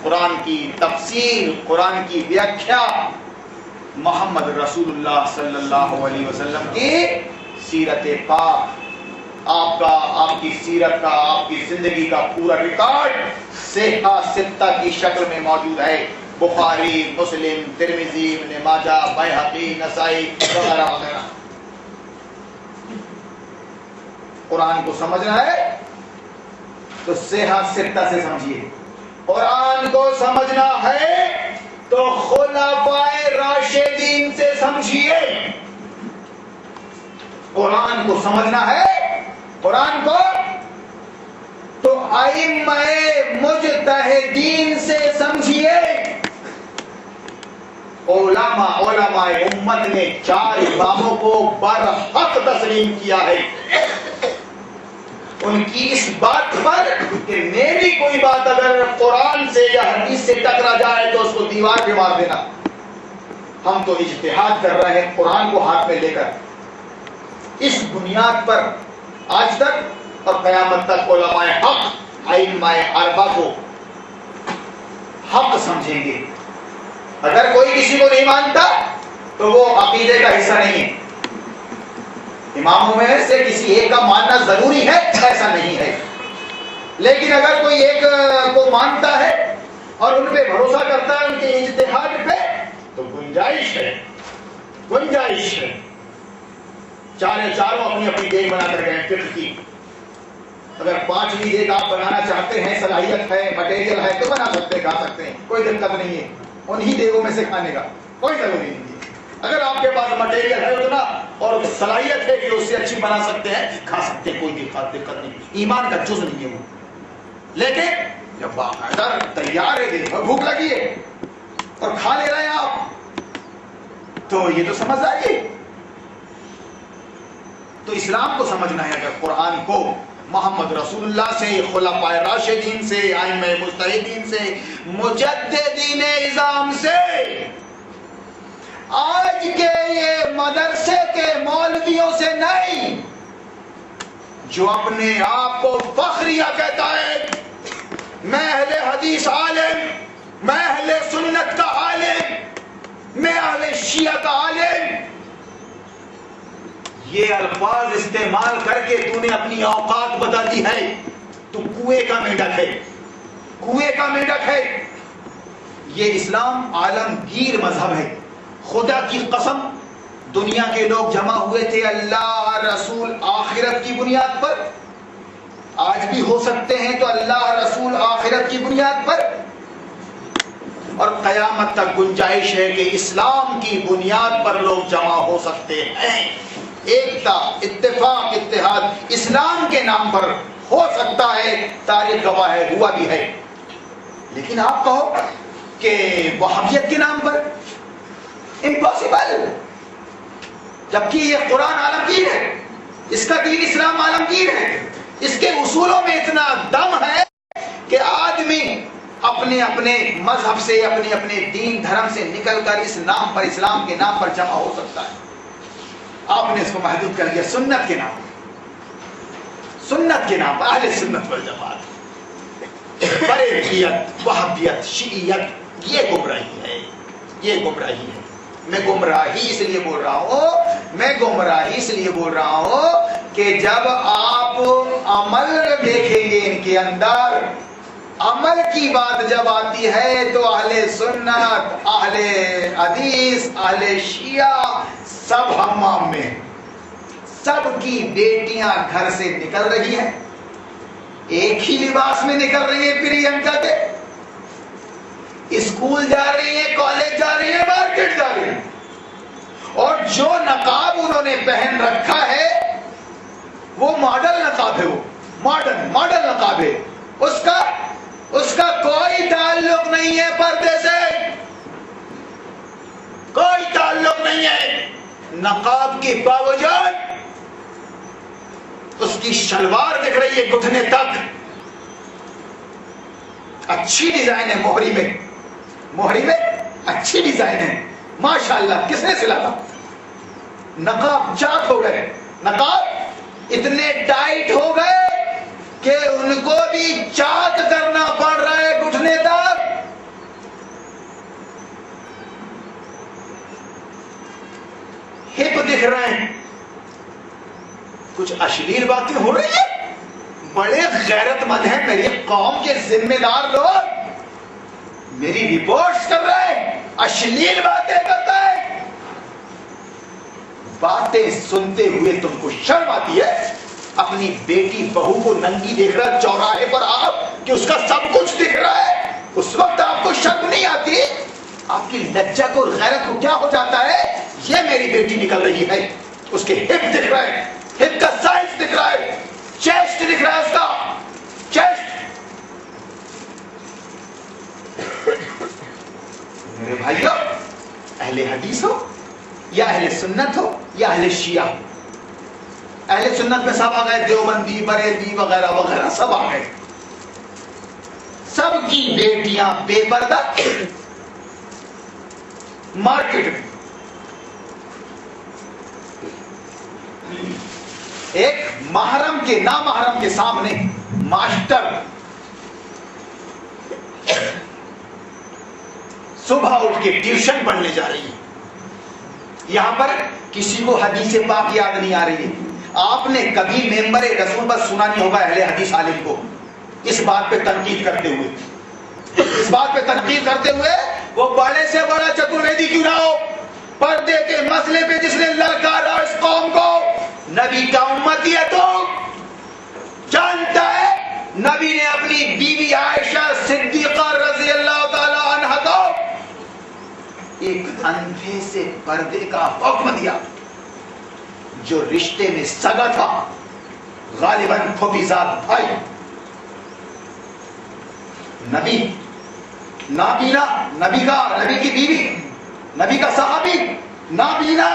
قرآن کی تفسیر, قرآن کی ویاکھیا, محمد رسول اللہ صلی اللہ علیہ وسلم کی سیرت پاک, آپ کی سیرت کا, آپ کی زندگی کا پورا ریکارڈ صحیح ستہ کی شکل میں موجود ہے. بخاری, مسلم, ترمذی, ابن ماجہ, بیہقی, نسائی وغیرہ وغیرہ. قرآن کو سمجھنا ہے تو صحیح ستہ سے سمجھیے. قرآن کو سمجھنا ہے تو خلفائے راشدین سے سمجھیے. قرآن کو سمجھنا ہے, قرآن کو تو ائمہ مجتہدین سے سمجھیے. علماء امت نے 4 اماموں کو برحق تسلیم کیا ہے، ان کی اس بات پر کہ میری کوئی بات اگر قرآن سے یا حدیث سے ٹکرا جائے تو اس کو دیوار پہ مار دینا. ہم تو اجتہاد کر رہے ہیں قرآن کو ہاتھ میں لے کر. اس بنیاد پر آج تک اور قیامت تک علماء حق ائمہ اربعہ کو حق سمجھیں گے. اگر کوئی کسی کو نہیں مانتا تو وہ عقیدے کا حصہ نہیں ہے. اماموں میں سے کسی ایک کا ماننا ضروری ہے ایسا نہیں ہے، لیکن اگر کوئی ایک کو مانتا ہے اور ان پہ بھروسہ کرتا ہے ان کے اجتہاد پہ تو گنجائش ہے. چاروں اپنی اپنی دیگ بنا کر گئے فقہ کی. اگر 5ویں دیگ آپ بنانا چاہتے ہیں، صلاحیت ہے، مٹیریل ہے تو بنا سکتے ہیں، کھا سکتے ہیں، کوئی دقت نہیں ہے انہی دیگوں میں سے کھانے کا، کوئی ضروری نہیں ہے. اگر آپ کے پاس مٹیریل ہے اتنا اور صلاحیت ہے کہ اس سے اچھی بنا سکتے ہیں، کھا سکتے ہیں، کوئی دقت نہیں. ایمان کا جز نہیں ہے وہ. لیکن جب باقاعدہ تیار ہے، دن بھر بھوک لگی ہے اور کھا لے رہے ہیں آپ، تو یہ تو سمجھداری ہے. تو اسلام کو سمجھنا ہے. اگر قرآن کو محمد رسول اللہ سے، خلفاء راشدین سے، ائمہ مجتہدین سے، مجددین اعظام سے، آج کے یہ مدرسے کے مولویوں سے نہیں، جو اپنے آپ کو فخریہ کہتا ہے میں اہل حدیث عالم، میں اہل سنت کا عالم، میں اہل شیعہ کا عالم، یہ الفاظ استعمال کر کے تو نے اپنی اوقات بتا دی ہے. تو کنویں کا میڈک ہے. یہ اسلام عالمگیر مذہب ہے. خدا کی قسم دنیا کے لوگ جمع ہوئے تھے اللہ رسول آخرت کی بنیاد پر. آج بھی ہو سکتے ہیں تو اللہ رسول آخرت کی بنیاد پر، اور قیامت تک گنجائش ہے کہ اسلام کی بنیاد پر لوگ جمع ہو سکتے ہیں. ایکتا، اتفاق، اتحاد اسلام کے نام پر ہو سکتا ہے. تاریخ گواہ ہے، ہوا بھی ہے. لیکن آپ کہو کہ وہابیت کے نام پر امپاسبل، جبکہ یہ قرآن عالمگیر ہے، اس کا دین اسلام عالمگیر ہے. اس کے اصولوں میں اتنا دم ہے کہ آدمی اپنے اپنے مذہب سے، اپنے اپنے دین دھرم سے نکل کر اس نام پر، اسلام کے نام پر جمع ہو سکتا ہے. آپ نے اس کو محدود کر دیا سنت کے نام پر. اہل سنت والجماعت، بریلویت، وہابیت، شیعیت، یہ گمراہی ہے. میں گمراہی اس لیے بول رہا ہوں کہ جب آپ عمل دیکھیں گے ان کے اندر، عمل کی بات جب آتی ہے تو اہل سنت، اہل حدیث، اہل شیعہ سب حمام میں، سب کی بیٹیاں گھر سے نکل رہی ہیں، ایک ہی لباس میں نکل رہی ہیں پرینکا کے، اسکول جا رہی ہیں، کالج جا رہی ہیں، مارکیٹ جا رہی ہیں. اور جو نقاب انہوں نے پہن رکھا ہے وہ ماڈل نقاب ہے، وہ ماڈل نقاب ہے. اس کا کوئی تعلق نہیں ہے پردے سے، کوئی تعلق نہیں ہے. نقاب کے باوجود اس کی شلوار دکھ رہی ہے گھٹنے تک. اچھی ڈیزائن ہے موہری میں اچھی ڈیزائن ہے، ماشاءاللہ. کس نے سلا تھا؟ نقاب چاک ہو گئے، نقاب اتنے ٹائٹ ہو گئے کہ ان کو بھی چاک کرنا پڑ رہا ہے گھٹنے تک. ہپ دکھ رہے ہیں، کچھ اشلیل باتیں ہو رہی ہیں. بڑے غیرت مند ہیں میری قوم کے ذمہ دار لوگ، میری رپورٹس کر رہے ہیں، اشلیل باتیں کرتا ہے. باتیں سنتے ہوئے تم کو شرم آتی ہے؟ اپنی بیٹی بہو کو ننگی دیکھ رہا چوراہے پر آپ کہ اس کا سب کچھ دکھ رہا ہے، اس وقت آپ کو شرم نہیں آتی؟ آپ کی لجہ کو اور غیرت کو کیا ہو جاتا ہے؟ یہ میری بیٹی نکل رہی ہے، اس کے ہپ دکھ رہا ہے، ہپ کا سائز دکھ رہا ہے، چیسٹ دکھ رہا ہے اس کا چیسٹ. میرے بھائیو، اہل حدیث ہو یا اہل سنت ہو یا اہل شیعہ ہو. اہل سنت میں سب آ گئے، دیوبندی، بریلوی وغیرہ وغیرہ سب آ گئے. سب کی بیٹیاں بے پردہ مارکیٹ میں. ایک محرم کے نامحرم کے سامنے ماسٹر صبح اٹھ کے ٹیوشن پڑھنے جا رہی ہے. یہاں پر کسی کو حدیث پاک یاد نہیں آ رہی ہے. آپ نے کبھی ممبر رسول پر سنا نہیں ہوگا اہل حدیث عالم کو اس بات پہ تنقید کرتے ہوئے، اس بات پہ تنقید کرتے ہوئے وہ بڑے سے بڑا چترویدی کیوں نہ ہو، پردے کے مسئلے پہ جس نے للکارا اس قوم کو، نبی کا امتی ہے تو جانتا ہے نبی نے اپنی بیوی عائشہ صدیقہ رضی اللہ تعالی عنہ کو ایک اندھے سے پردے کا حکم دیا جو رشتے میں سگا تھا، غالباً پھوپھیزاد بھائی. نبی نابینا، نبی کی بیوی، نبی کا صحابی نابینا،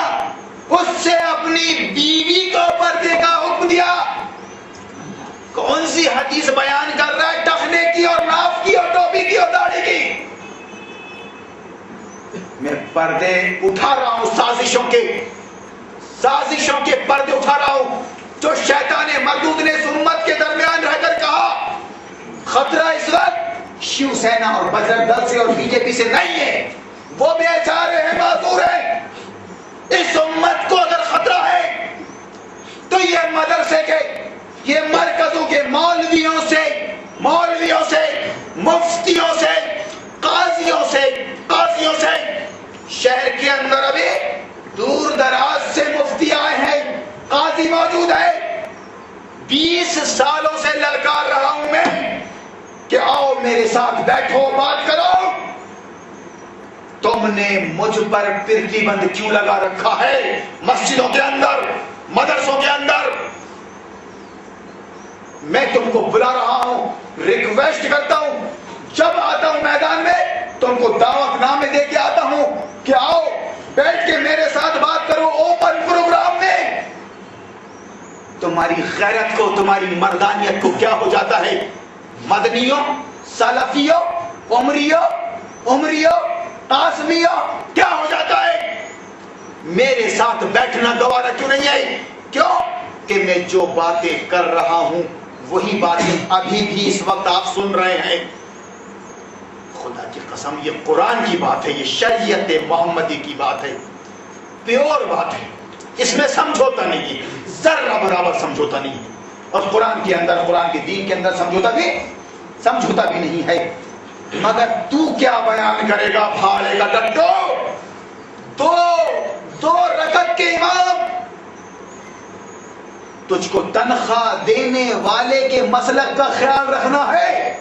اس سے اپنی بیوی کو پردے کا حکم دیا. کون سی حدیث بیان کر رہا ہے؟ ٹخنے کی اور ناف کی اور ٹوپی کی اور داڑھی کی. میں پردے اٹھا رہا ہوں، سازشوں کے پردے اٹھا رہا ہوں جو شیطان مردود نے اس امت کے درمیان رہ کر کہا خطرہ اس وقت شیو سینا اور بجرنگ دل سے اور بی جے پی سے نہیں ہے، وہ بیچارے ہیں، معذور ہیں. اس امت کو اگر خطرہ ہے تو یہ مدرسے کے، یہ مرکزوں کے مولویوں سے، مفتیوں سے، قاضیوں سے. شہر کے اندر ابھی دور دراز سے مفتی آئے ہیں، قاضی موجود ہے. 20 سالوں سے للکار رہا ہوں میں کہ آؤ میرے ساتھ بیٹھو، بات کرو. تم نے مجھ پر پرتی بند کیوں لگا رکھا ہے؟ مسجدوں کے اندر، مدرسوں کے اندر میں تم کو بلا رہا ہوں، ریکویسٹ کرتا ہوں، جب آتا ہوں میدان میں تم کو دعوت نامے دے کے آتا ہوں کہ آؤ بیٹھ کے میرے ساتھ بات کرو اوپن پروگرام میں. تمہاری غیرت کو، تمہاری مردانیت کو کیا ہو جاتا ہے؟ مدنیوں، سلفیوں، عمریوں، قاسمیوں، کیا ہو جاتا ہے؟ میرے ساتھ بیٹھنا گوارا کیوں نہیں ہے؟ کیوں کہ میں جو باتیں کر رہا ہوں وہی باتیں ابھی بھی اس وقت آپ سن رہے ہیں. خدا کی قسم یہ قرآن کی بات ہے، یہ شریعت محمدی کی بات ہے، پیور بات ہے، اس میں سمجھوتا نہیں ہے، ذرہ برابر سمجھوتا نہیں ہے. اور قرآن کے اندر، قرآن کے دین کے اندر سمجھوتا بھی نہیں ہے. مگر تو کیا بیان کرے گا؟ پھاڑے گا ڈٹو. دو رکعت کے امام. تجھ کو تنخواہ دینے والے کے مسلک کا خیال رکھنا ہے.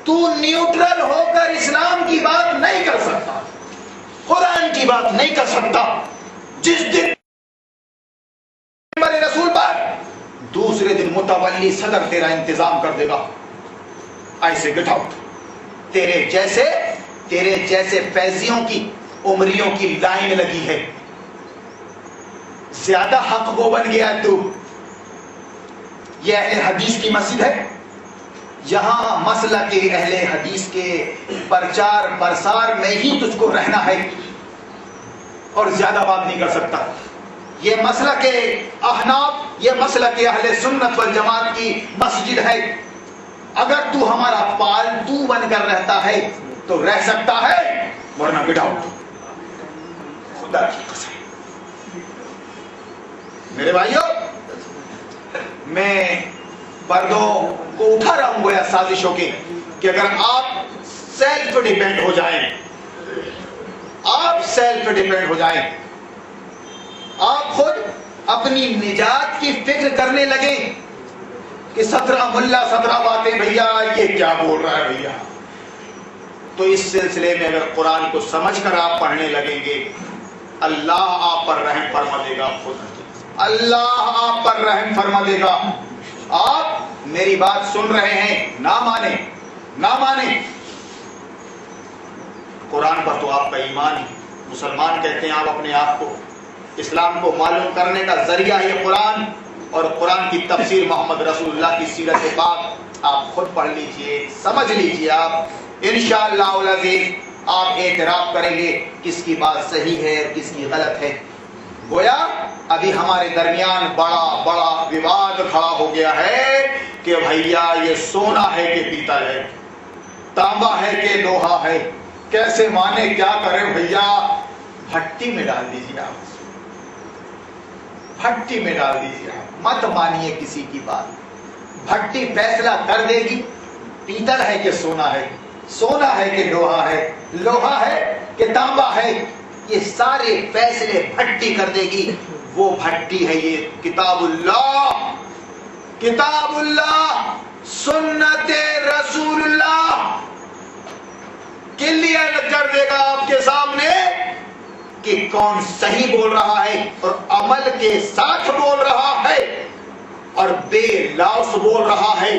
تو نیوٹرل ہو کر اسلام کی بات نہیں کر سکتا، قرآن کی بات نہیں کر سکتا. جس دن رسول پر دوسرے دن متولی صدر تیرا انتظام کر دے گا. ایسے گٹ آؤٹ. تیرے جیسے فیضیوں کی، عمریوں کی لائن لگی ہے. زیادہ حق گو بن گیا تو. یہ اہل حدیث کی مسجد ہے، یہاں مسئلہ کے اہل حدیث کے پرچار پرسار میں ہی تجھ کو رہنا ہے اور زیادہ بات نہیں کر سکتا. یہ مسئلہ کے احناف، یہ مسئلہ کے اہل سنت والجماعت کی مسجد ہے. اگر تو ہمارا پالتو بن کر رہتا ہے تو رہ سکتا ہے، ورنہ گٹ آؤٹ. خدا کی قسم میرے بھائیوں، میں پردوں کو اٹھا رہا ہوں گویا سازشوں کے، کہ اگر آپ سیلف ڈیپینڈ ہو جائیں، آپ خود اپنی نجات کی فکر کرنے لگیں کہ 17 ملا 17 باتیں، بھیا یہ کیا بول رہا ہے بھیا، تو اس سلسلے میں اگر قرآن کو سمجھ کر آپ پڑھنے لگیں گے، اللہ آپ پر رحم فرما دے گا. خود اللہ آپ پر رحم فرما دے گا. آپ میری بات سن رہے ہیں، نہ مانیں. قرآن پر تو آپ کا ایمان ہے، مسلمان کہتے ہیں آپ اپنے آپ کو. اسلام کو معلوم کرنے کا ذریعہ ہے یہ قرآن، اور قرآن کی تفسیر محمد رسول اللہ کی سیرت پاک آپ خود پڑھ لیجئے، سمجھ لیجئے. آپ انشاءاللہ العزیز آپ اعتراف کریں گے کس کی بات صحیح ہے اور کس کی غلط ہے. گویا ابھی ہمارے درمیان بڑا بڑا وواد کھڑا ہو گیا ہے کہ بھیا یہ سونا ہے کہ پیتل ہے، تانبا ہے کہ لوہا ہے، کیسے مانے، کیا کریں بھیا. بھٹی میں ڈال دیجیے آپ، بھٹی میں ڈال دیجیے آپ، مت مانیے کسی کی بات. بھٹی فیصلہ کر دے گی پیتل ہے کہ سونا ہے، سونا ہے کہ لوہا ہے، لوہا ہے کہ تانبا ہے. یہ سارے فیصلے بھٹی کر دے گی. وہ بھٹی ہے یہ کتاب اللہ، کتاب اللہ، سنت رسول اللہ. کلیئر کر دے گا آپ کے سامنے کہ کون صحیح بول رہا ہے اور عمل کے ساتھ بول رہا ہے اور بے لوث بول رہا ہے.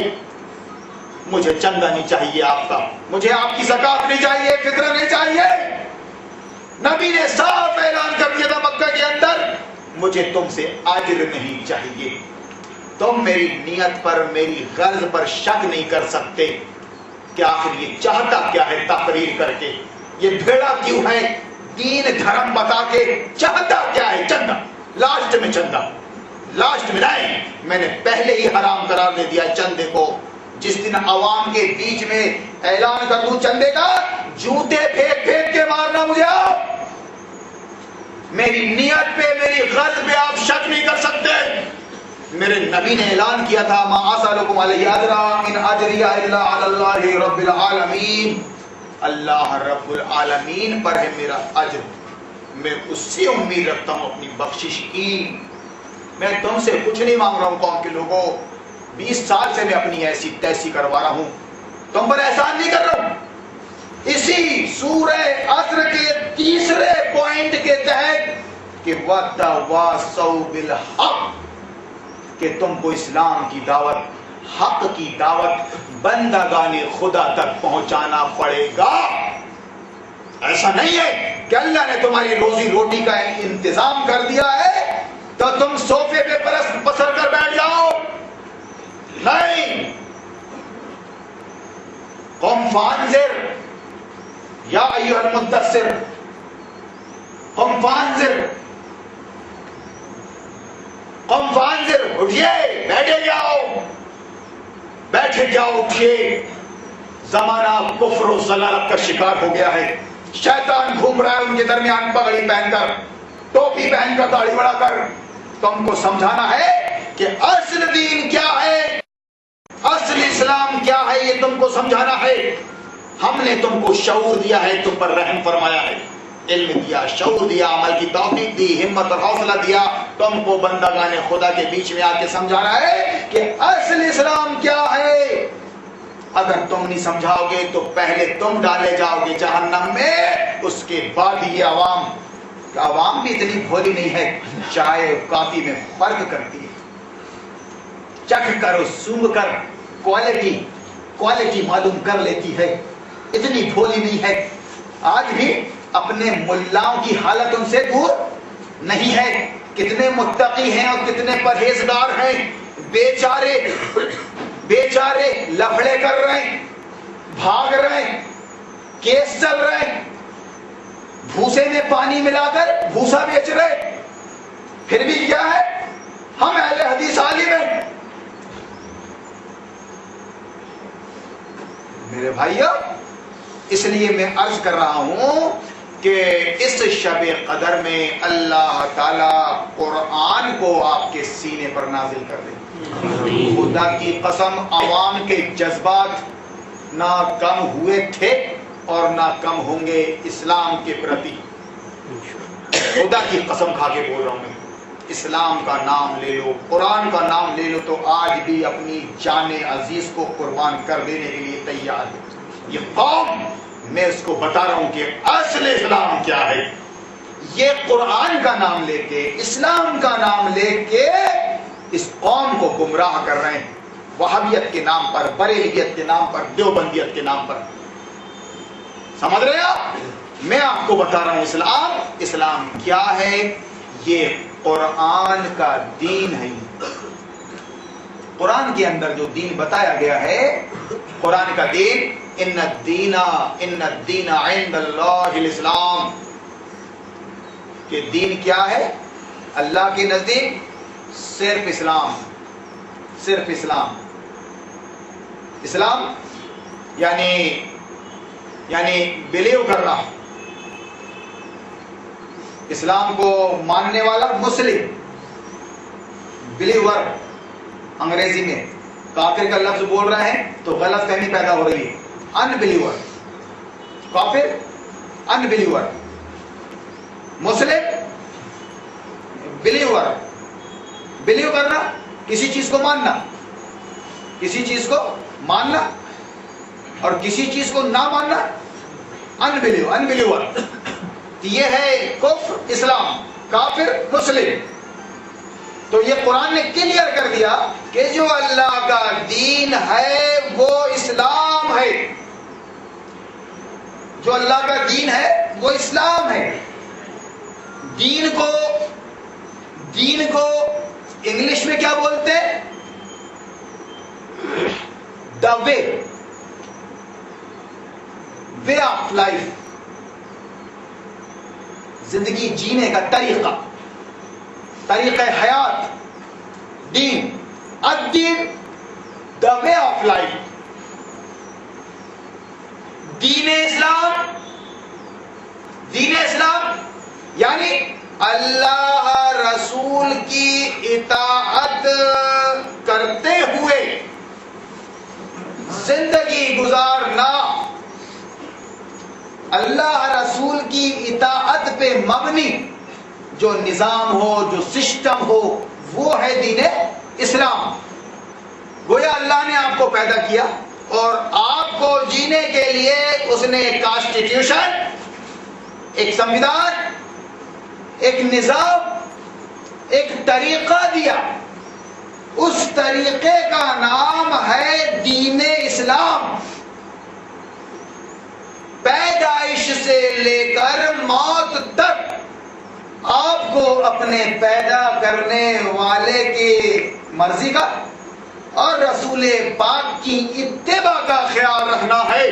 مجھے چندہ نہیں چاہیے آپ کا، مجھے آپ کی زکات نہیں چاہیے، فطرہ نہیں چاہیے. نبی نے صاف اعلان کر دیا تھا مکہ کے اندر، مجھے تم سے اجر نہیں چاہیے. تم میری نیت پر، میری غرض پر شک نہیں کر سکتے کہ آخر یہ چاہتا کیا ہے تقریر کر کے، یہ بھیڑا کیوں ہے دین دھرم بتا کے، چاہتا کیا ہے چندہ. لاسٹ میں چندہ، لاسٹ میں نہیں، میں نے پہلے ہی حرام قرار دے دیا چندے کو. جس دن عوام کے بیچ میں اعلان کر دوں چندے کا، جوتے پھینک پھینک کے مارنا مجھے. آپ میری نیت پہ، میری غرض پہ آپ شک نہیں کر سکتے. میرے نبی نے اعلان کیا تھا ما اسالکم علیہ اجرا ان اجریہ الا علی اللہ رب العالمین. اللہ رب العالمین پر ہے میرا اجر، میں اس سے امید رکھتا ہوں اپنی بخشش کی. میں تم سے کچھ نہیں مانگ رہا ہوں قوم کے لوگوں، 20 سال سے میں اپنی ایسی تیسی کروا رہا ہوں، تم پر احسان نہیں کر رہا ہوں. اسی سورہ عصر کے تیسرے پوائنٹ کے تحت کہ وَتَوَاصَوْا بِالْحَقِّ، کہ تم کو اسلام کی دعوت، حق کی دعوت بندگان خدا تک پہنچانا پڑے گا. ایسا نہیں ہے کہ اللہ نے تمہاری روزی روٹی کا انتظام کر دیا ہے تو تم صوفے پہ پسر کر بیٹھ جاؤ. نہیں. قم فانذر یا ایھا المدثر، قم فانذر، قم فانذر، اٹھیے، بیٹھے جاؤ، بیٹھے جاؤ، اٹھیے. زمانہ کفر و ضلالت کا شکار ہو گیا ہے. شیطان گھوم رہا ہے ان کے درمیان پگڑی پہن کر، ٹوپی پہن کر، داڑھی بڑھا کر. تم کو سمجھانا ہے کہ اصل دین کیا ہے، اصل اسلام کیا ہے، یہ تم کو سمجھانا ہے. ہم نے تم کو شعور دیا ہے، تم پر رحم فرمایا ہے، علم دیا، شعور دیا، عمل کی توفیق دی، ہمت اور حوصلہ دیا. تم کو بندگان خدا کے بیچ میں آ کے سمجھانا ہے کہ اصل اسلام کیا ہے. اگر تم نہیں سمجھاؤ گے تو پہلے تم ڈالے جاؤ گے جہنم میں، اس کے بعد یہ عوام بھی اتنی بھولی نہیں ہے، چائے اور کافی میں فرق کرتی ہے. چکھ کر اور سونگھ کر کوالٹی معلوم کر لیتی ہے، اتنی بھولی نہیں ہے. آج بھی اپنے ملاؤں کی حالت ان سے دور نہیں ہے. کتنے متقی ہیں اور کتنے پرہیزگار ہیں، بیچارے لفڑے کر رہے ہیں، بھاگ رہے ہیں، کیس چل رہے ہیں، بھوسے میں پانی ملا کر بھوسا بیچ رہے. پھر بھی کیا ہے، ہم اہل حدیث عالم ہیں. میرے بھائیو، اس لیے میں عرض کر رہا ہوں کہ اس شب قدر میں اللہ تعالیٰ قرآن کو آپ کے سینے پر نازل کر دے. خدا کی قسم عوام کے جذبات نہ کم ہوئے تھے اور نہ کم ہوں گے اسلام کے پرتی. خدا کی قسم کھا کے بول رہا ہوں میں، اسلام کا نام لے لو، قرآن کا نام لے لو تو آج بھی اپنی جان عزیز کو قربان کر دینے کے لیے تیار ہے. یہ قوم، میں اس کو بتا رہا ہوں کہ اصل اسلام کیا ہے. یہ قرآن کا نام لے کے، اسلام کا نام لے کے اس قوم کو گمراہ کر رہے ہیں، وہابیت کے نام پر، بریلیت کے نام پر، دیوبندیت کے نام پر. سمجھ رہے ہیں آپ؟ میں آپ کو بتا رہا ہوں اسلام کیا ہے؟ یہ قرآن کا دین ہے۔ قرآن کے اندر جو دین بتایا گیا ہے، قرآن کا دین، ان الدین عند اللہ الاسلام، کہ دین کیا ہے اللہ کے نزدیک؟ صرف اسلام، صرف اسلام۔ اسلام یعنی بلیو کرنا، اسلام کو ماننے والا مسلم، بلیور انگریزی میں کافر کا لفظ بول رہے ہیں تو غلط فہمی پیدا ہو رہی ہے۔ ان بلیور، کافر ان بلیور، مسلم بلیور۔ بلیو کرنا کسی چیز کو ماننا، کسی چیز کو ماننا اور کسی چیز کو نہ ماننا، ان بلیور۔ یہ ہے کفر اسلام، کافر مسلم۔ تو یہ قرآن نے کلیئر کر دیا کہ جو اللہ کا دین ہے وہ اسلام ہے، جو اللہ کا دین ہے وہ اسلام ہے۔ دین کو انگلش میں کیا بولتے ہیں؟ دا وے آف لائف، زندگی جینے کا طریقہ حیات، دین، الدین دا وے آف لائف۔ دین اسلام یعنی اللہ رسول کی اطاعت کرتے ہوئے زندگی گزارنا، اللہ رسول کی اطاعت پہ مبنی جو نظام ہو، جو سسٹم ہو، وہ ہے دین اسلام۔ گویا اللہ نے آپ کو پیدا کیا اور آپ کو جینے کے لیے اس نے ایک کانسٹیٹیوشن، ایک سنویدھان، ایک نظام، ایک طریقہ دیا۔ اس طریقے کا نام ہے دین اسلام۔ پیدائش سے لے کر موت تک آپ کو اپنے پیدا کرنے والے کی مرضی کا اور رسول پاک کی اتباع کا خیال رکھنا ہے۔